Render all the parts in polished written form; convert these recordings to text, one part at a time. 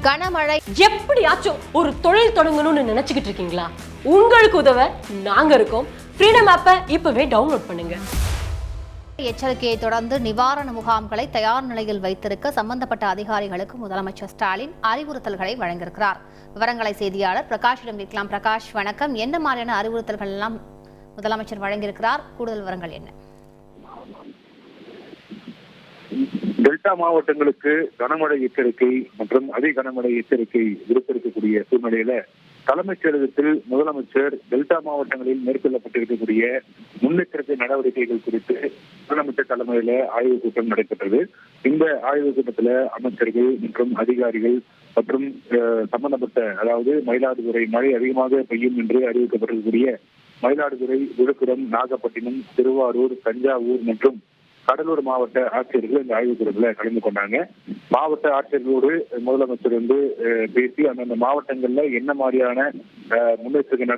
கனமழை. எப்படியாச்சும் ஒரு தொழில் தொடங்கணும்னு நினைச்சுக்கிட்டு இருக்கீங்களா? உங்களுக்கு உதவ நாங்க இருக்கோம். ஃப்ரீடம் ஆப்பை இப்பவே டவுன்லோட் பண்ணுங்க. எச்சரிக்கையை தொடர்ந்து நிவாரண முகாம்களை தயார் நிலையில் வைத்திருக்க சம்பந்தப்பட்ட அதிகாரிகளுக்கு முதலமைச்சர் ஸ்டாலின் அறிவுறுத்தல்களை வழங்கியிருக்கிறார். விவரங்களை செய்தியாளர் பிரகாஷிடம் கேட்கலாம். பிரகாஷ், வணக்கம். என்ன மாதிரியான அறிவுறுத்தல்கள் எல்லாம் முதலமைச்சர் வழங்கியிருக்கிறார்? கூடுதல் விவரங்கள் என்ன? டெல்டா மாவட்டங்களுக்கு கனமழை எச்சரிக்கை மற்றும் அதி கனமழை எச்சரிக்கை விடுத்திருக்கக்கூடிய சூழ்நிலையில தலைமைச் செயலகத்தில் முதலமைச்சர் டெல்டா மாவட்டங்களில் மேற்கொள்ளப்பட்டிருக்கக்கூடிய முன்னெச்சரிக்கை நடவடிக்கைகள் குறித்து முதலமைச்சர் தலைமையில ஆய்வுக் கூட்டம் நடைபெற்றது. இந்த ஆய்வுக் கூட்டத்துல அமைச்சர்கள் மற்றும் அதிகாரிகள் மற்றும் சம்பந்தப்பட்ட, அதாவது மயிலாடுதுறை மழை அதிகமாக பெய்யும் என்று அறிவிக்கப்பட்டிருக்கக்கூடிய மயிலாடுதுறை, விழுப்புரம், நாகப்பட்டினம், திருவாரூர், தஞ்சாவூர் மற்றும் கடலூர் மாவட்ட ஆட்சியர்கள் இந்த ஆய்வுக் கூட்டத்தில் கலந்து கொண்டாங்க. மாவட்ட ஆட்சியர்களோடு முதலமைச்சர் பேசி அந்தந்த மாவட்டங்கள்ல என்ன மாதிரியான முன்னெச்சரிக்கை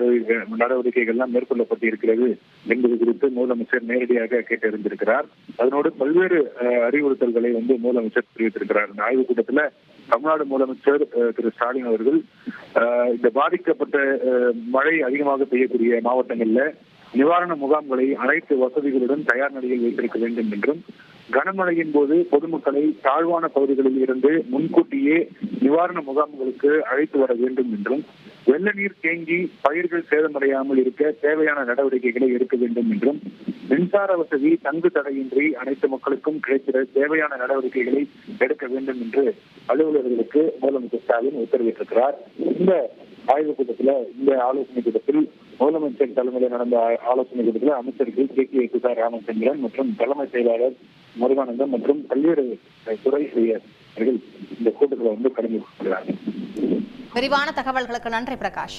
நடவடிக்கைகள்லாம் மேற்கொள்ளப்பட்டு இருக்கிறது என்பது குறித்து முதலமைச்சர் நேரடியாக கேட்டறிந்திருக்கிறார். அதனோடு பல்வேறு அறிவுறுத்தல்களை முதலமைச்சர் தெரிவித்திருக்கிறார். இந்த ஆய்வுக் கூட்டத்துல தமிழ்நாடு முதலமைச்சர் திரு ஸ்டாலின் அவர்கள் இந்த பாதிக்கப்பட்ட மழை அதிகமாக பெய்யக்கூடிய மாவட்டங்கள்ல நிவாரண முகாம்களை அனைத்து வசதிகளுடன் தயார் நிலையில் வைத்திருக்க வேண்டும் என்றும், கனமழையின் போது பொதுமக்களை தாழ்வான பகுதிகளில் இருந்து முன்கூட்டியே நிவாரண முகாம்களுக்கு அழைத்து வர வேண்டும் என்றும், வெள்ள நீர் தேங்கி பயிர்கள் சேதமடையாமல் இருக்க தேவையான நடவடிக்கைகளை எடுக்க வேண்டும் என்றும், மின்சார வசதி தங்கு தடையின்றி அனைத்து மக்களுக்கும் கிடைக்கிற தேவையான நடவடிக்கைகளை எடுக்க வேண்டும் என்று அலுவலர்களுக்கு முதலமைச்சர் ஸ்டாலின் உத்தரவிட்டிருக்கிறார். இந்த ஆய்வுக் கூட்டத்துல, இந்த ஆலோசனை கூட்டத்தில் முதலமைச்சர் தலைமையில் நடந்த ஆலோசனை கூட்டத்தில் அமைச்சர்கள் கே ராமச்சந்திரன் மற்றும் தலைமை செயலாளர் முருகானந்தம் மற்றும் பல்வேறு துறை செயலர்கள் இந்த கூட்டத்தில் கலந்து கொள்கிறார்கள். விரிவான தகவல்களுக்கு நன்றி பிரகாஷ்.